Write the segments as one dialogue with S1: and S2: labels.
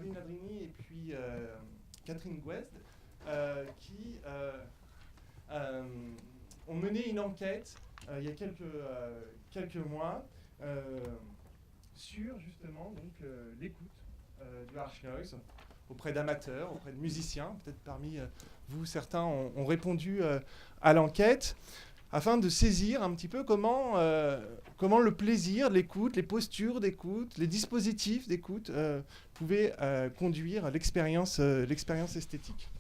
S1: Pauline Adrini et puis Catherine Guest, qui ont mené une enquête il y a quelques mois sur justement donc, l'écoute du harsh noise auprès d'amateurs, auprès de musiciens. Peut-être parmi vous, certains ont répondu à l'enquête afin de saisir un petit peu comment le plaisir, l'écoute, les postures d'écoute, les dispositifs d'écoute pouvaient conduire l'expérience esthétique.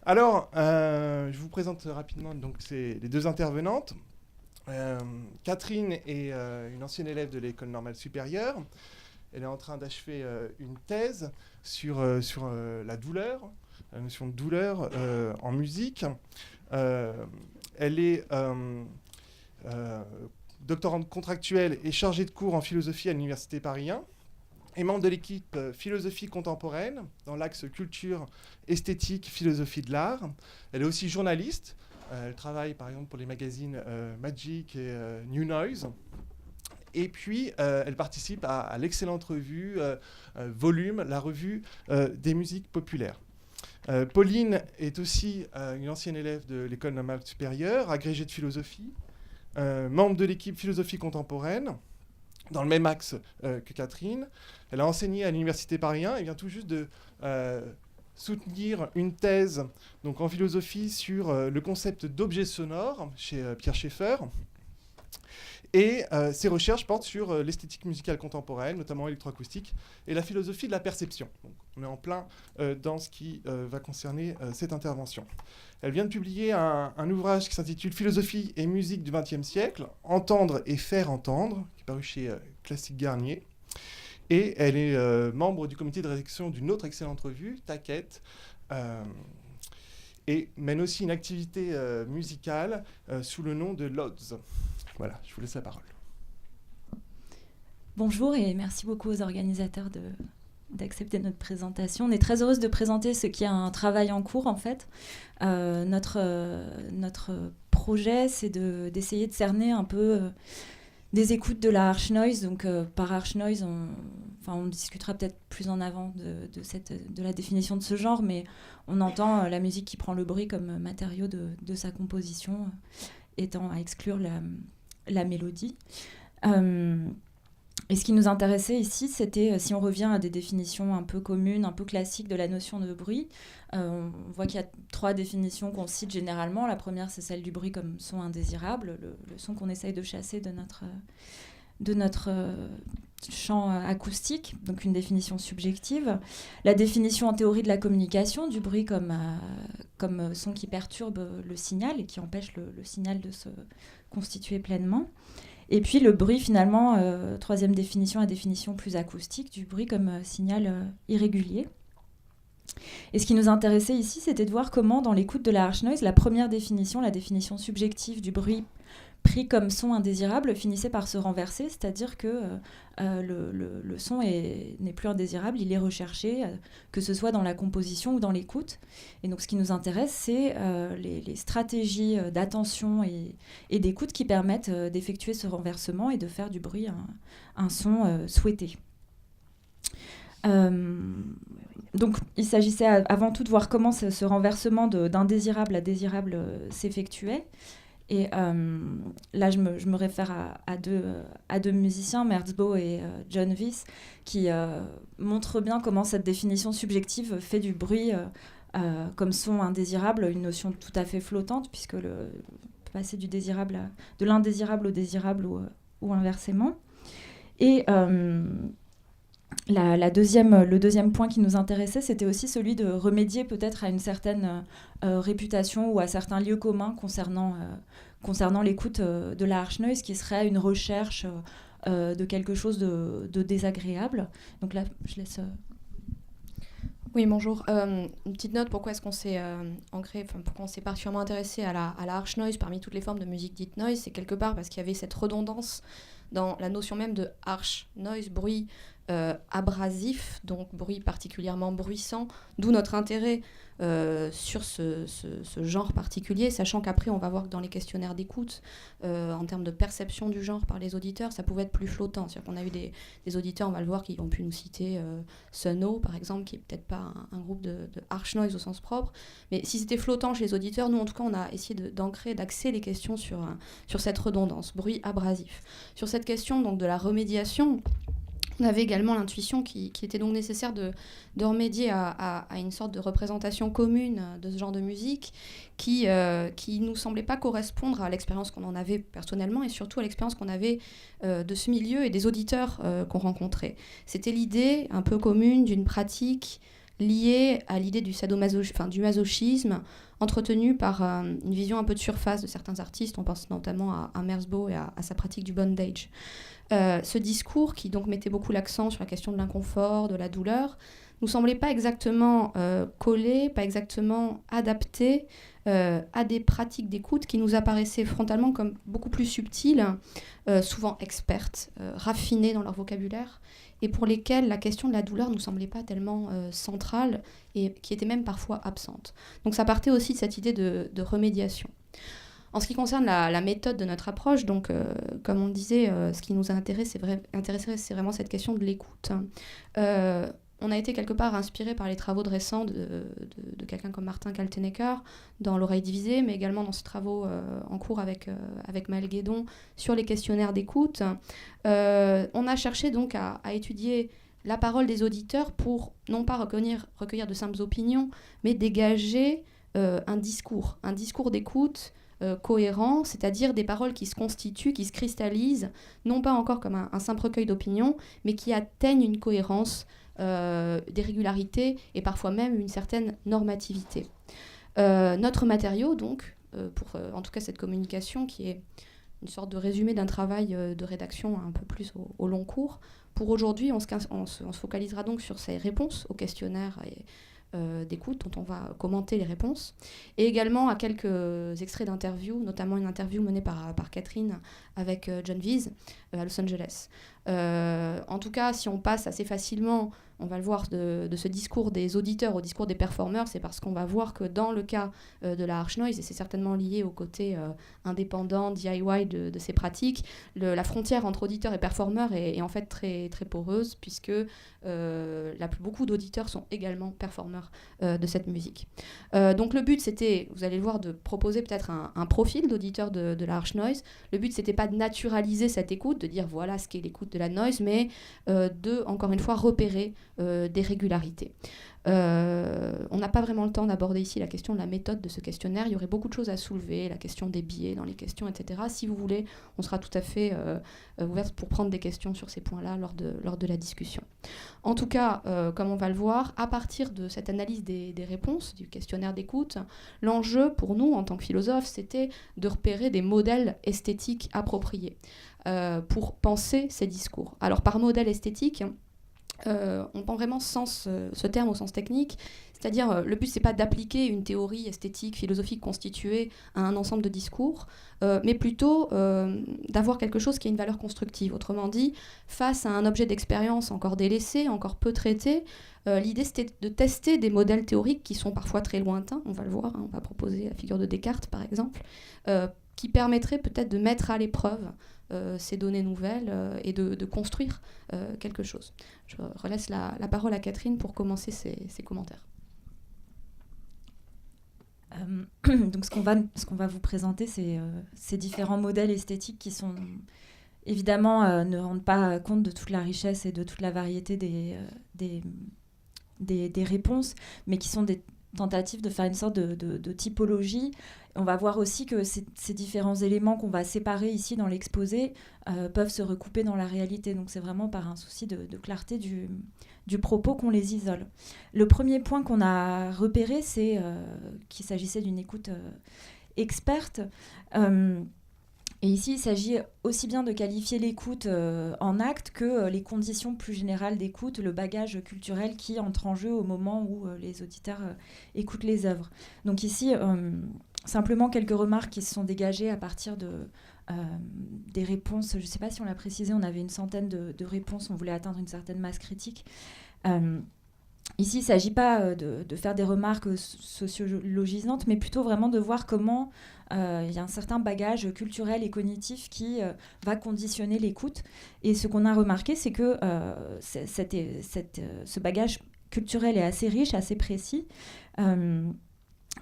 S1: Alors, je vous présente rapidement donc, les deux intervenantes. Catherine est une ancienne élève de l'École normale supérieure. Elle est en train d'achever une thèse sur la douleur, la notion de douleur en musique. Elle est doctorante contractuelle et chargée de cours en philosophie à l'Université Paris 1 et membre de l'équipe philosophie contemporaine dans l'axe culture, esthétique, philosophie de l'art. Elle est aussi journaliste. Elle travaille par exemple pour les magazines Magic et New Noise. Et puis, elle participe à l'excellente revue Volume, la revue des musiques populaires. Pauline est aussi une ancienne élève de l'École normale supérieure, agrégée de philosophie, membre de l'équipe philosophie contemporaine, dans le même axe que Catherine. Elle a enseigné à l'Université Paris 1 et vient tout juste de soutenir une thèse donc, en philosophie sur le concept d'objet sonore chez Pierre Schaeffer. Et ses recherches portent sur l'esthétique musicale contemporaine, notamment électroacoustique, et la philosophie de la perception. Donc, on est en plein dans ce qui va concerner cette intervention. Elle vient de publier un ouvrage qui s'intitule « Philosophie et musique du XXe siècle, entendre et faire entendre », qui est paru chez Classique Garnier. Et elle est membre du comité de rédaction d'une autre excellente revue, Taquette, et mène aussi une activité musicale sous le nom de Lodz. Voilà, je vous laisse la parole.
S2: Bonjour et merci beaucoup aux organisateurs d'accepter notre présentation. On est très heureuse de présenter ce qui est un travail en cours en fait. Notre projet, c'est d'essayer de cerner un peu des écoutes de la harsh noise. Donc par harsh noise, on discutera peut-être plus en avant de la définition de ce genre, mais on entend la musique qui prend le bruit comme matériau de sa composition, étant à exclure la mélodie. Et ce qui nous intéressait ici, c'était, si on revient à des définitions un peu communes, un peu classiques de la notion de bruit, on voit qu'il y a 3 définitions qu'on cite généralement. La première, c'est celle du bruit comme son indésirable, le son qu'on essaye de chasser de notre champ acoustique, donc une définition subjective. La définition en théorie de la communication du bruit comme son qui perturbe le signal et qui empêche le signal de se constituer pleinement. Et puis le bruit, finalement, 3e définition, la définition plus acoustique du bruit comme signal irrégulier. Et ce qui nous intéressait ici, c'était de voir comment, dans l'écoute de la harsh noise, la première définition, la définition subjective du bruit pris comme son indésirable, finissait par se renverser, c'est-à-dire que le son n'est plus indésirable, il est recherché, que ce soit dans la composition ou dans l'écoute. Et donc ce qui nous intéresse, c'est les stratégies d'attention et d'écoute qui permettent d'effectuer ce renversement et de faire du bruit un son souhaité. Donc il s'agissait avant tout de voir comment ce renversement d'indésirable à désirable s'effectuait. Et là, je me réfère à deux musiciens, Merzbow et John Wyss, qui montrent bien comment cette définition subjective fait du bruit comme son indésirable, une notion tout à fait flottante, puisque passer de l'indésirable au désirable ou inversement. Et le deuxième point qui nous intéressait, c'était aussi celui de remédier peut-être à une certaine réputation ou à certains lieux communs concernant l'écoute de la harsh noise, qui serait une recherche de quelque chose de désagréable. Donc là, je laisse...
S3: Oui, bonjour. Une petite note, pourquoi est-ce qu'on s'est pourquoi on s'est particulièrement intéressé à la harsh noise parmi toutes les formes de musique dite noise, c'est quelque part parce qu'il y avait cette redondance dans la notion même de harsh noise, bruit abrasif, donc bruit particulièrement bruissant, d'où notre intérêt sur ce genre particulier, sachant qu'après on va voir que dans les questionnaires d'écoute, en termes de perception du genre par les auditeurs, ça pouvait être plus flottant. C'est-à-dire qu'on a eu des auditeurs, on va le voir, qui ont pu nous citer Suno, par exemple, qui est peut-être pas un groupe de harsh noise au sens propre, mais si c'était flottant chez les auditeurs, nous en tout cas on a essayé d'axer les questions sur cette redondance, bruit abrasif. Sur cette question donc de la remédiation, on avait également l'intuition qu'il était donc nécessaire de remédier à une sorte de représentation commune de ce genre de musique qui nous semblait pas correspondre à l'expérience qu'on en avait personnellement et surtout à l'expérience qu'on avait de ce milieu et des auditeurs qu'on rencontrait. C'était l'idée un peu commune d'une pratique liée à l'idée du masochisme, entretenue par une vision un peu de surface de certains artistes. On pense notamment à Merzbow et à sa pratique du bondage. Ce discours qui donc mettait beaucoup l'accent sur la question de l'inconfort, de la douleur, nous semblait pas exactement collé, pas exactement adapté à des pratiques d'écoute qui nous apparaissaient frontalement comme beaucoup plus subtiles, souvent expertes, raffinées dans leur vocabulaire, et pour lesquelles la question de la douleur ne nous semblait pas tellement centrale et qui était même parfois absente. Donc ça partait aussi de cette idée de remédiation. En ce qui concerne la méthode de notre approche, donc, comme on disait, ce qui nous a intéressé, c'est vraiment cette question de l'écoute. On a été quelque part inspiré par les travaux récents de quelqu'un comme Martin Kaltenecker dans L'oreille divisée, mais également dans ses travaux en cours avec Maël Guédon sur les questionnaires d'écoute. On a cherché donc à étudier la parole des auditeurs pour non pas recueillir de simples opinions, mais dégager un discours d'écoute cohérent, c'est-à-dire des paroles qui se constituent, qui se cristallisent, non pas encore comme un simple recueil d'opinions, mais qui atteignent une cohérence, des régularités et parfois même une certaine normativité. Notre matériau, donc, pour en tout cas cette communication qui est une sorte de résumé d'un travail de rédaction un peu plus au long cours, pour aujourd'hui, on se focalisera donc sur ces réponses aux questionnaires d'écoute dont on va commenter les réponses, et également à quelques extraits d'interviews, notamment une interview menée par Catherine avec John Vease à Los Angeles. En tout cas, si on passe assez facilement, on va le voir, de ce discours des auditeurs au discours des performeurs, c'est parce qu'on va voir que dans le cas de la harsh noise, et c'est certainement lié au côté indépendant, DIY de ces pratiques, la frontière entre auditeurs et performeurs est en fait très, très poreuse, puisque beaucoup d'auditeurs sont également performeurs de cette musique. Donc le but, c'était, vous allez le voir, de proposer peut-être un profil d'auditeur de la harsh noise. Le but, c'était pas de naturaliser cette écoute, de dire voilà ce qu'est l'écoute de la noise, mais de, encore une fois, repérer des régularités. On n'a pas vraiment le temps d'aborder ici la question de la méthode de ce questionnaire. Il y aurait beaucoup de choses à soulever, la question des biais dans les questions, etc. Si vous voulez, on sera tout à fait ouverte pour prendre des questions sur ces points-là lors de la discussion. En tout cas, comme on va le voir, à partir de cette analyse des réponses du questionnaire d'écoute, l'enjeu pour nous, en tant que philosophes, c'était de repérer des modèles esthétiques appropriés pour penser ces discours. Alors, par modèle esthétique, on prend vraiment ce terme au sens technique, c'est-à-dire le but c'est pas d'appliquer une théorie esthétique, philosophique constituée à un ensemble de discours, mais plutôt d'avoir quelque chose qui a une valeur constructive. Autrement dit, face à un objet d'expérience encore délaissé, encore peu traité, l'idée c'était de tester des modèles théoriques qui sont parfois très lointains, on va le voir, on va proposer la figure de Descartes par exemple, qui permettrait peut-être de mettre à l'épreuve ces données nouvelles et de construire quelque chose. Je relaisse la parole à Catherine pour commencer ses commentaires.
S2: Donc ce qu'on va vous présenter, c'est ces différents modèles esthétiques qui sont évidemment ne rendent pas compte de toute la richesse et de toute la variété des réponses, mais qui sont des tentative de faire une sorte de typologie. On va voir aussi que ces différents éléments qu'on va séparer ici dans l'exposé peuvent se recouper dans la réalité. Donc c'est vraiment par un souci de clarté du propos qu'on les isole. Le premier point qu'on a repéré, c'est qu'il s'agissait d'une écoute experte. Et ici, il s'agit aussi bien de qualifier l'écoute en acte que les conditions plus générales d'écoute, le bagage culturel qui entre en jeu au moment où les auditeurs écoutent les œuvres. Donc ici, simplement quelques remarques qui se sont dégagées à partir des réponses. Je ne sais pas si on l'a précisé, on avait une centaine de réponses, on voulait atteindre une certaine masse critique. Ici, il ne s'agit pas de faire des remarques sociologisantes, mais plutôt vraiment de voir comment il y a un certain bagage culturel et cognitif qui va conditionner l'écoute. Et ce qu'on a remarqué, c'est que ce bagage culturel est assez riche, assez précis.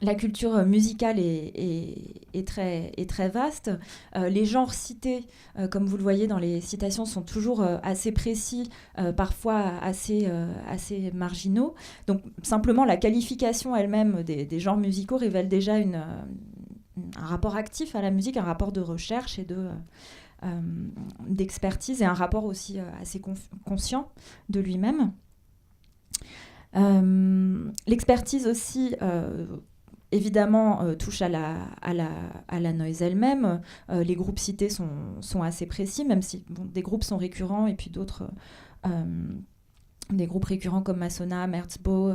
S2: La culture musicale est très vaste. Les genres cités, comme vous le voyez dans les citations, sont toujours assez précis, parfois assez marginaux. Donc simplement, la qualification elle-même des genres musicaux révèle déjà un rapport actif à la musique, un rapport de recherche et d'expertise, et un rapport aussi assez conscient de lui-même. L'expertise aussi... évidemment, touche à la noise elle-même. Les groupes cités sont assez précis, même si des groupes sont récurrents, et puis d'autres, des groupes récurrents comme Masona, Merzbow,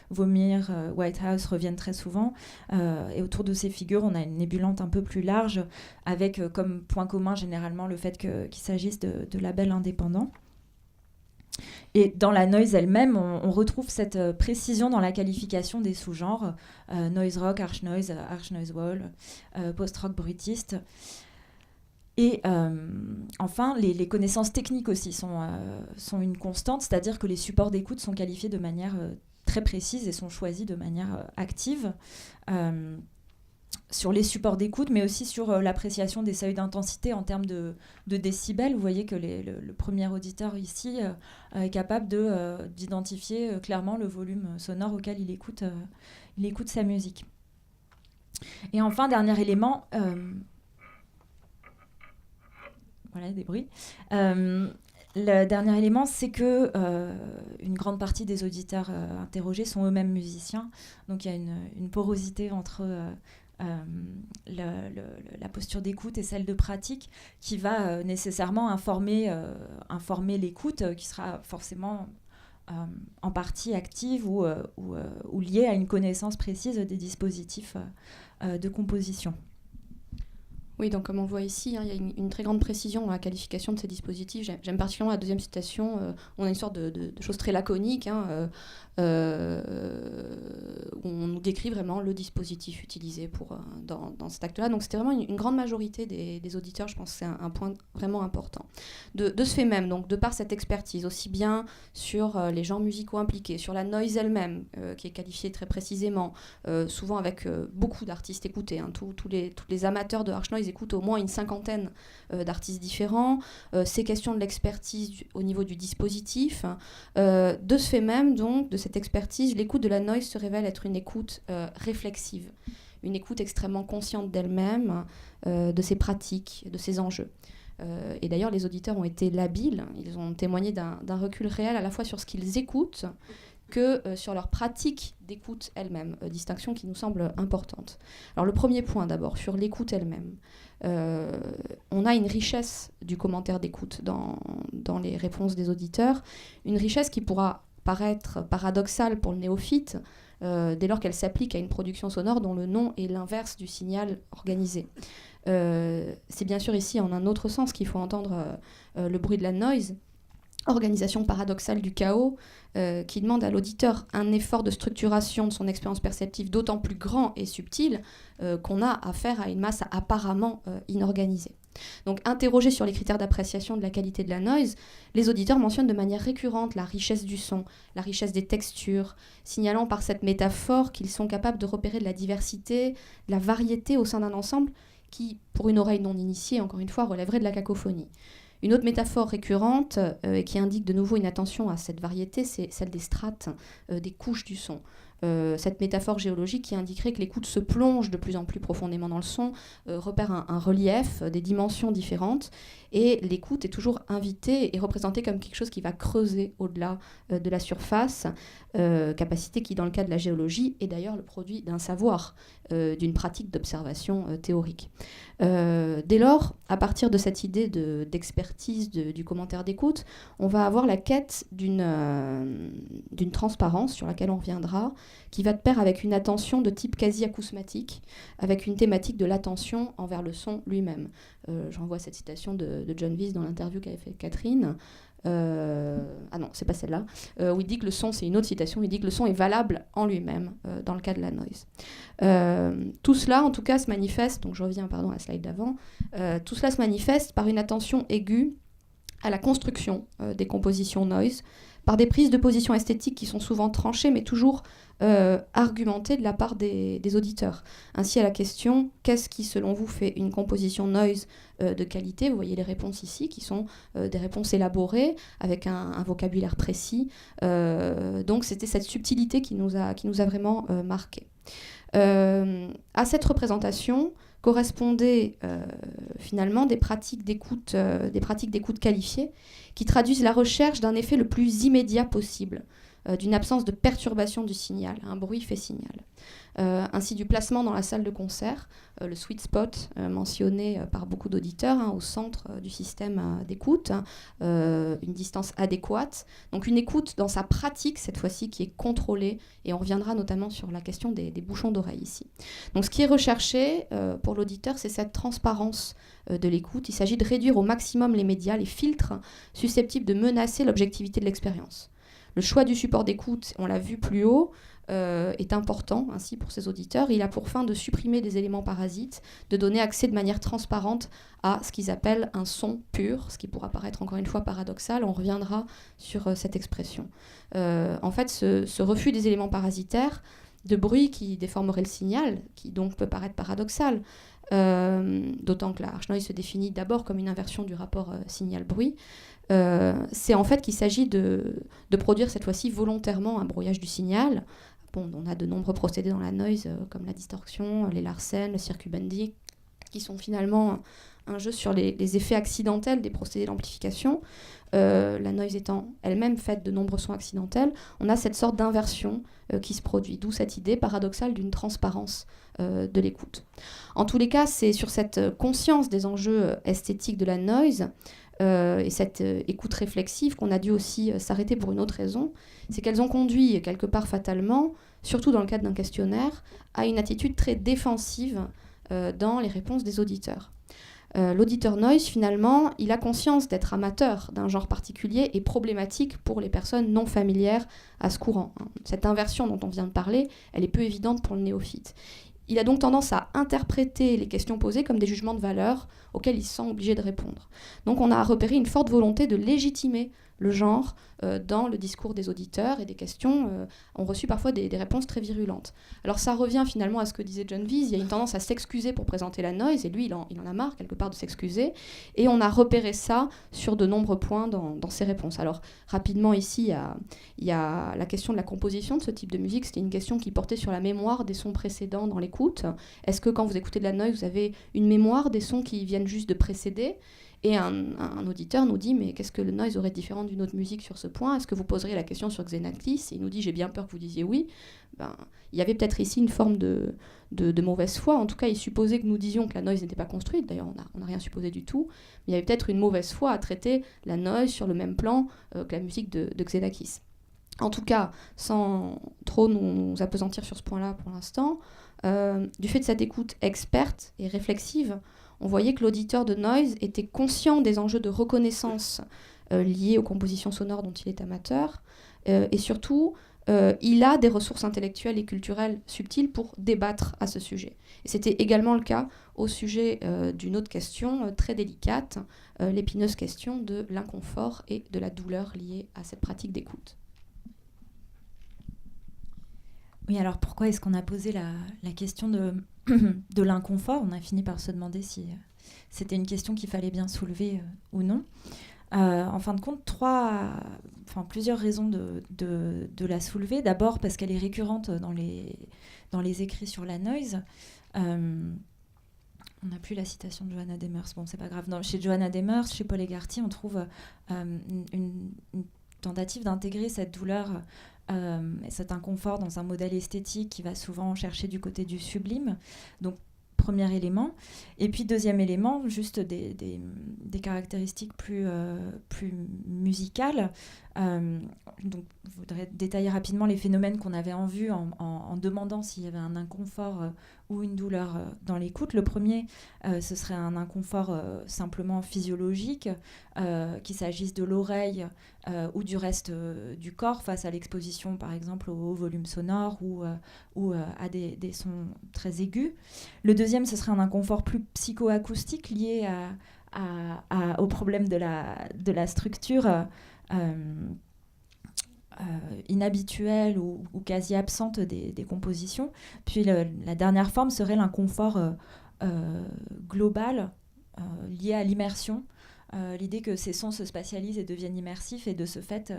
S2: Vomir, Whitehouse reviennent très souvent. Et autour de ces figures, on a une nébulante un peu plus large, avec comme point commun généralement le fait qu'il s'agisse de labels indépendants. Et dans la noise elle-même, on retrouve cette précision dans la qualification des sous-genres, noise rock, arch noise wall, post-rock bruitiste. Et enfin, les connaissances techniques aussi sont une constante, c'est-à-dire que les supports d'écoute sont qualifiés de manière très précise et sont choisis de manière active. Sur les supports d'écoute, mais aussi sur l'appréciation des seuils d'intensité en termes de décibels. Vous voyez que le premier auditeur ici est capable d'identifier clairement le volume sonore auquel il écoute sa musique. Et enfin, dernier élément, voilà des bruits. Le dernier élément, c'est que une grande partie des auditeurs interrogés sont eux-mêmes musiciens, donc il y a une porosité entre la posture d'écoute et celle de pratique qui va nécessairement informer l'écoute, qui sera forcément en partie active ou liée à une connaissance précise des dispositifs de composition.
S3: Oui, donc comme on voit ici, il y a une très grande précision dans la qualification de ces dispositifs. J'aime particulièrement la deuxième citation. On a une sorte de chose très laconique, où on nous décrit vraiment le dispositif utilisé dans cet acte-là. Donc c'était vraiment une grande majorité des auditeurs, je pense que c'est un point vraiment important. De ce fait même, donc de par cette expertise, aussi bien sur les genres musicaux impliqués, sur la noise elle-même, qui est qualifiée très précisément, souvent avec beaucoup d'artistes écoutés. Tous les amateurs de harsh noise écoutent au moins une cinquantaine d'artistes différents. Ces questions de l'expertise au niveau du dispositif. De ce fait même, donc, de cette expertise, l'écoute de la noise se révèle être une écoute réflexive, une écoute extrêmement consciente d'elle-même, de ses pratiques, de ses enjeux. Et d'ailleurs, les auditeurs ont été labiles, ils ont témoigné d'un recul réel à la fois sur ce qu'ils écoutent que sur leur pratique d'écoute elle-même, distinction qui nous semble importante. Alors le premier point d'abord, sur l'écoute elle-même. On a une richesse du commentaire d'écoute dans les réponses des auditeurs, une richesse qui pourra paraître paradoxale pour le néophyte, dès lors qu'elle s'applique à une production sonore dont le nom est l'inverse du signal organisé. C'est bien sûr ici en un autre sens qu'il faut entendre le bruit de la noise, organisation paradoxale du chaos, qui demande à l'auditeur un effort de structuration de son expérience perceptive d'autant plus grand et subtil qu'on a affaire à une masse apparemment inorganisée. Donc, interrogés sur les critères d'appréciation de la qualité de la noise, les auditeurs mentionnent de manière récurrente la richesse du son, la richesse des textures, signalant par cette métaphore qu'ils sont capables de repérer de la diversité, de la variété au sein d'un ensemble qui, pour une oreille non initiée, encore une fois, relèverait de la cacophonie. Une autre métaphore récurrente qui indique de nouveau une attention à cette variété, c'est celle des strates, des couches du son. Cette métaphore géologique qui indiquerait que l'écoute se plonge de plus en plus profondément dans le son, repère un relief, des dimensions différentes, et l'écoute est toujours invitée et représentée comme quelque chose qui va creuser au-delà de la surface, capacité qui, dans le cas de la géologie, est d'ailleurs le produit d'un savoir, d'une pratique d'observation théorique. Dès lors, à partir de cette idée d'expertise du commentaire d'écoute, on va avoir la quête d'une transparence sur laquelle on reviendra, qui va de pair avec une attention de type quasi-acousmatique, avec une thématique de l'attention envers le son lui-même. Je renvoie à cette citation de John Wiese dans l'interview qu'avait fait Catherine. Ah non, c'est pas celle-là, où il dit que le son, c'est une autre citation, il dit que le son est valable en lui-même dans le cas de la noise. Tout cela, en tout cas, se manifeste, donc je reviens à la slide d'avant, tout cela se manifeste par une attention aiguë à la construction des compositions noise, par des prises de position esthétiques qui sont souvent tranchées, mais toujours argumentées de la part des auditeurs. Ainsi, à la question « Qu'est-ce qui, selon vous, fait une composition noise de qualité ?» Vous voyez les réponses ici, qui sont des réponses élaborées, avec un vocabulaire précis. Donc, c'était cette subtilité qui nous a vraiment marqués. À cette représentation correspondaient finalement des pratiques d'écoute qualifiées qui traduisent la recherche d'un effet le plus immédiat possible, d'une absence de perturbation du signal, un bruit fait signal. Ainsi du placement dans la salle de concert, le sweet spot mentionné par beaucoup d'auditeurs, au centre du système d'écoute, une distance adéquate. Donc une écoute dans sa pratique, cette fois-ci, qui est contrôlée, et on reviendra notamment sur la question des bouchons d'oreille ici. Donc ce qui est recherché pour l'auditeur, c'est cette transparence de l'écoute. Il s'agit de réduire au maximum les médias, les filtres susceptibles de menacer l'objectivité de l'expérience. Le choix du support d'écoute, on l'a vu plus haut, est important ainsi pour ces auditeurs. Il a pour fin de supprimer des éléments parasites, de donner accès de manière transparente à ce qu'ils appellent un son pur, ce qui pourra paraître encore une fois paradoxal. On reviendra sur cette expression. En fait, ce refus des éléments parasitaires, de bruit qui déformerait le signal, qui donc peut paraître paradoxal, d'autant que la harsh noise se définit d'abord comme une inversion du rapport signal-bruit, c'est en fait qu'il s'agit de produire cette fois-ci volontairement un brouillage du signal. Bon, on a de nombreux procédés dans la noise, comme la distorsion, les Larsen, le circuit Bundy, qui sont finalement un jeu sur les effets accidentels des procédés d'amplification. La noise étant elle-même faite de nombreux sons accidentels, on a cette sorte d'inversion qui se produit, d'où cette idée paradoxale d'une transparence de l'écoute. En tous les cas, c'est sur cette conscience des enjeux esthétiques de la noise et cette écoute réflexive qu'on a dû aussi s'arrêter pour une autre raison, c'est qu'elles ont conduit quelque part fatalement, surtout dans le cadre d'un questionnaire, à une attitude très défensive dans les réponses des auditeurs. L'auditeur noise, finalement, il a conscience d'être amateur d'un genre particulier et problématique pour les personnes non familières à ce courant. Cette inversion dont on vient de parler, elle est peu évidente pour le néophyte. Il a donc tendance à interpréter les questions posées comme des jugements de valeur auxquels il se sent obligé de répondre. Donc on a repéré une forte volonté de légitimer le genre dans le discours des auditeurs, et des questions ont reçu parfois des réponses très virulentes. Alors ça revient finalement à ce que disait John Wiese, il y a une tendance à s'excuser pour présenter la noise, et lui il en a marre quelque part de s'excuser, et on a repéré ça sur de nombreux points dans ses réponses. Alors rapidement ici, il y a la question de la composition de ce type de musique. C'était une question qui portait sur la mémoire des sons précédents dans l'écoute. Est-ce que quand vous écoutez de la noise, vous avez une mémoire des sons qui viennent juste de précéder ? Et un auditeur nous dit « Mais qu'est-ce que le noise aurait de différent d'une autre musique sur ce point ? Est-ce que vous poseriez la question sur Xenakis ?» Et il nous dit « J'ai bien peur que vous disiez oui. » Il y avait peut-être ici une forme de mauvaise foi. En tout cas, il supposait que nous disions que la noise n'était pas construite. D'ailleurs, on n'a rien supposé du tout. Mais il y avait peut-être une mauvaise foi à traiter la noise sur le même plan que la musique de Xenakis. En tout cas, sans trop nous appesantir sur ce point-là pour l'instant, du fait de cette écoute experte et réflexive, on voyait que l'auditeur de noise était conscient des enjeux de reconnaissance liés aux compositions sonores dont il est amateur, et surtout, il a des ressources intellectuelles et culturelles subtiles pour débattre à ce sujet. Et c'était également le cas au sujet d'une autre question très délicate, l'épineuse question de l'inconfort et de la douleur liée à cette pratique d'écoute.
S2: Oui, alors pourquoi est-ce qu'on a posé la question de l'inconfort ? On a fini par se demander si c'était une question qu'il fallait bien soulever ou non. En fin de compte, plusieurs raisons de la soulever. D'abord parce qu'elle est récurrente dans les écrits sur la noise. On n'a plus la citation de Johanna Demers. Bon, c'est pas grave. Chez Johanna Demers, chez Paul Hegarty, on trouve une tentative d'intégrer cette douleur, cet inconfort dans un modèle esthétique qui va souvent chercher du côté du sublime. Donc, premier élément. Et puis deuxième élément, juste des caractéristiques plus musicales. Donc, je voudrais détailler rapidement les phénomènes qu'on avait en vue en demandant s'il y avait un inconfort ou une douleur dans l'écoute. Le premier, ce serait un inconfort simplement physiologique, qu'il s'agisse de l'oreille ou du reste du corps face à l'exposition, par exemple, au volume sonore ou à des sons très aigus. Le deuxième, ce serait un inconfort plus psychoacoustique lié au problème de la structure inhabituelle ou quasi absente des compositions. Puis la dernière forme serait l'inconfort global lié à l'immersion. L'idée que ces sons se spatialisent et deviennent immersifs et de ce fait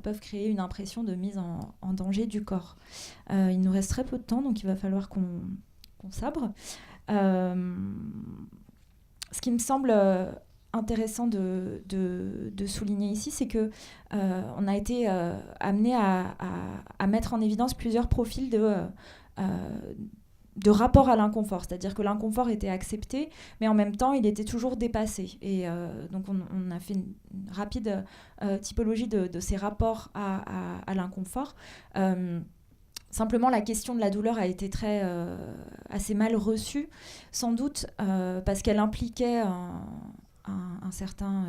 S2: peuvent créer une impression de mise en danger du corps. Il nous reste très peu de temps, donc il va falloir qu'on sabre. Ce qui me semble intéressant de souligner ici, c'est que on a été amené à mettre en évidence plusieurs profils de rapport à l'inconfort, c'est-à-dire que l'inconfort était accepté, mais en même temps, il était toujours dépassé. Et donc, on a fait une rapide typologie de ces rapports à l'inconfort. Simplement, la question de la douleur a été assez mal reçue, sans doute parce qu'elle impliquait un certain...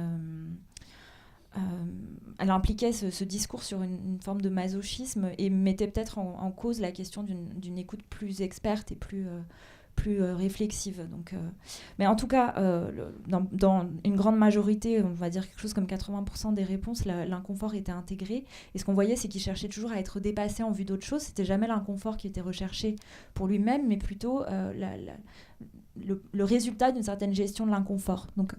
S2: elle impliquait ce discours sur une forme de masochisme et mettait peut-être en cause la question d'une écoute plus experte et plus réflexive. Donc, mais en tout cas, dans une grande majorité, on va dire quelque chose comme 80% des réponses, l'inconfort était intégré. Et ce qu'on voyait, c'est qu'il cherchait toujours à être dépassé en vue d'autre chose. C'était jamais l'inconfort qui était recherché pour lui-même, mais plutôt le résultat d'une certaine gestion de l'inconfort. Donc,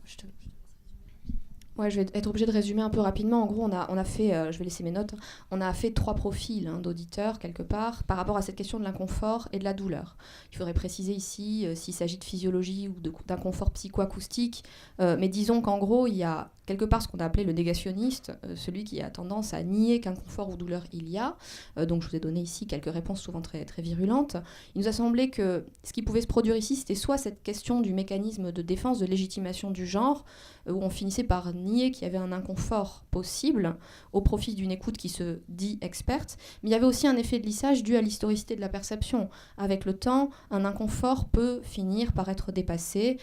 S3: Ouais, je vais être obligée de résumer un peu rapidement. En gros, on a fait, je vais laisser mes notes, on a fait 3 profils d'auditeurs, quelque part, par rapport à cette question de l'inconfort et de la douleur. Il faudrait préciser ici s'il s'agit de physiologie ou d'inconfort psychoacoustique. Mais disons qu'en gros, il y a quelque part ce qu'on a appelé le négationniste, celui qui a tendance à nier qu'inconfort ou douleur il y a. Donc je vous ai donné ici quelques réponses souvent très, très virulentes. Il nous a semblé que ce qui pouvait se produire ici, c'était soit cette question du mécanisme de défense, de légitimation du genre, où on finissait par nier qu'il y avait un inconfort possible au profit d'une écoute qui se dit experte, mais il y avait aussi un effet de lissage dû à l'historicité de la perception. Avec le temps, un inconfort peut finir par être dépassé,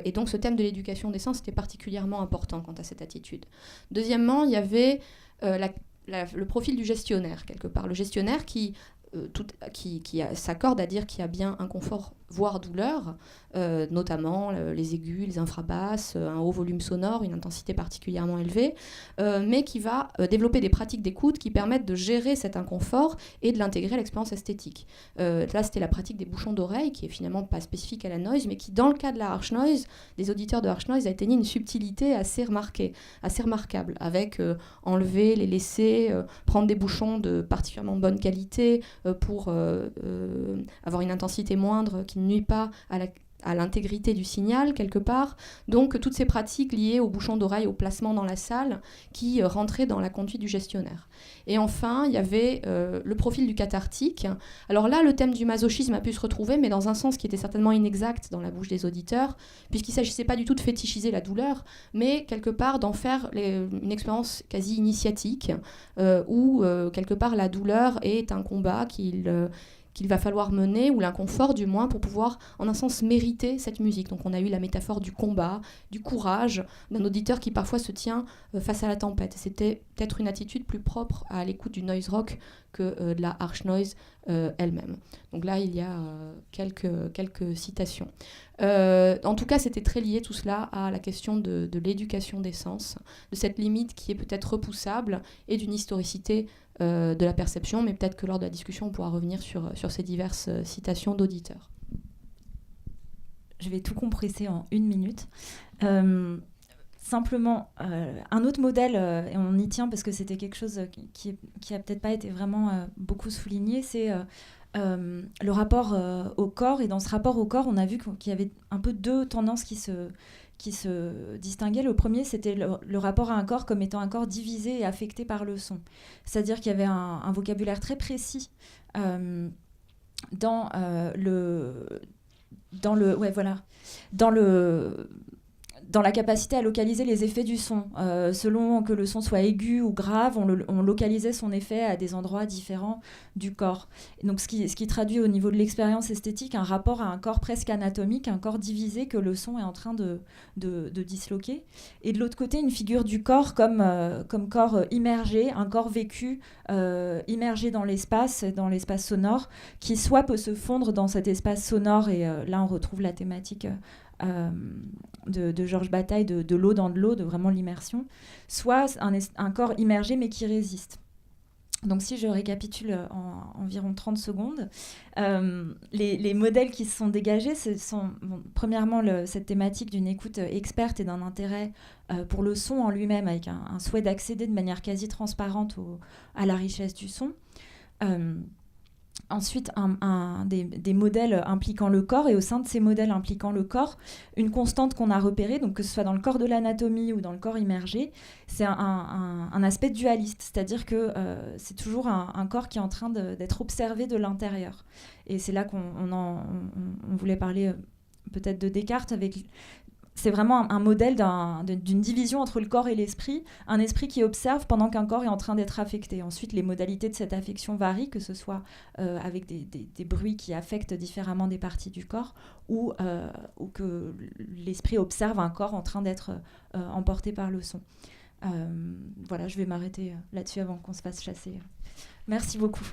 S3: et donc ce thème de l'éducation des sens était particulièrement important quant à cette attitude. Deuxièmement, il y avait le profil du gestionnaire, quelque part. Le gestionnaire qui s'accorde à dire qu'il y a bien inconfort, voire douleur, notamment les aigus, les infrabasses, un haut volume sonore, une intensité particulièrement élevée, mais qui va développer des pratiques d'écoute qui permettent de gérer cet inconfort et de l'intégrer à l'expérience esthétique. Là, c'était la pratique des bouchons d'oreille, qui est finalement pas spécifique à la noise, mais qui, dans le cas de la harsh noise, des auditeurs de harsh noise, a atteignait une subtilité assez remarquable, avec enlever, les laisser, prendre des bouchons de particulièrement bonne qualité pour avoir une intensité moindre qui ne nuit pas à l'intégrité du signal, quelque part. Donc, toutes ces pratiques liées au bouchon d'oreille, au placement dans la salle, qui rentraient dans la conduite du gestionnaire. Et enfin, il y avait le profil du cathartique. Alors là, le thème du masochisme a pu se retrouver, mais dans un sens qui était certainement inexact dans la bouche des auditeurs, puisqu'il ne s'agissait pas du tout de fétichiser la douleur, mais quelque part d'en faire une expérience quasi initiatique, où quelque part la douleur est un combat qu'il va falloir mener, ou l'inconfort du moins, pour pouvoir, en un sens, mériter cette musique. Donc on a eu la métaphore du combat, du courage, d'un auditeur qui parfois se tient face à la tempête. C'était peut-être une attitude plus propre à l'écoute du noise rock que de la harsh noise elle-même. Donc là, il y a quelques citations. En tout cas, c'était très lié tout cela à la question de l'éducation des sens, de cette limite qui est peut-être repoussable, et d'une historicité de la perception, mais peut-être que lors de la discussion, on pourra revenir sur ces diverses citations d'auditeurs.
S2: Je vais tout compresser en 1 minute. Simplement, un autre modèle, et on y tient parce que c'était quelque chose qui a peut-être pas été vraiment beaucoup souligné, c'est le rapport au corps. Et dans ce rapport au corps, on a vu qu'il y avait un peu 2 tendances qui se distinguaient. Le premier, c'était le rapport à un corps comme étant un corps divisé et affecté par le son. C'est-à-dire qu'il y avait un vocabulaire très précis dans dans la capacité à localiser les effets du son. Selon que le son soit aigu ou grave, on localisait son effet à des endroits différents du corps. Et donc, ce qui traduit au niveau de l'expérience esthétique un rapport à un corps presque anatomique, un corps divisé que le son est en train de disloquer. Et de l'autre côté, une figure du corps comme corps immergé, un corps vécu, immergé dans l'espace sonore, qui soit peut se fondre dans cet espace sonore, et là on retrouve la thématique de Georges Bataille, de l'eau dans de l'eau, de vraiment l'immersion, soit un corps immergé mais qui résiste. Donc si je récapitule en environ 30 secondes, les modèles qui se sont dégagés, premièrement cette thématique d'une écoute experte et d'un intérêt pour le son en lui-même, avec un souhait d'accéder de manière quasi transparente à la richesse du son. Ensuite, des modèles impliquant le corps, et au sein de ces modèles impliquant le corps, une constante qu'on a repérée, donc que ce soit dans le corps de l'anatomie ou dans le corps immergé, c'est un aspect dualiste, c'est-à-dire que c'est toujours un corps qui est en train d'être observé de l'intérieur. Et c'est là qu'on voulait parler peut-être de Descartes. C'est vraiment un modèle d'une division entre le corps et l'esprit, un esprit qui observe pendant qu'un corps est en train d'être affecté. Ensuite, les modalités de cette affection varient, que ce soit avec des bruits qui affectent différemment des parties du corps, ou que l'esprit observe un corps en train d'être emporté par le son. Voilà, je vais m'arrêter là-dessus avant qu'on se fasse chasser. Merci beaucoup.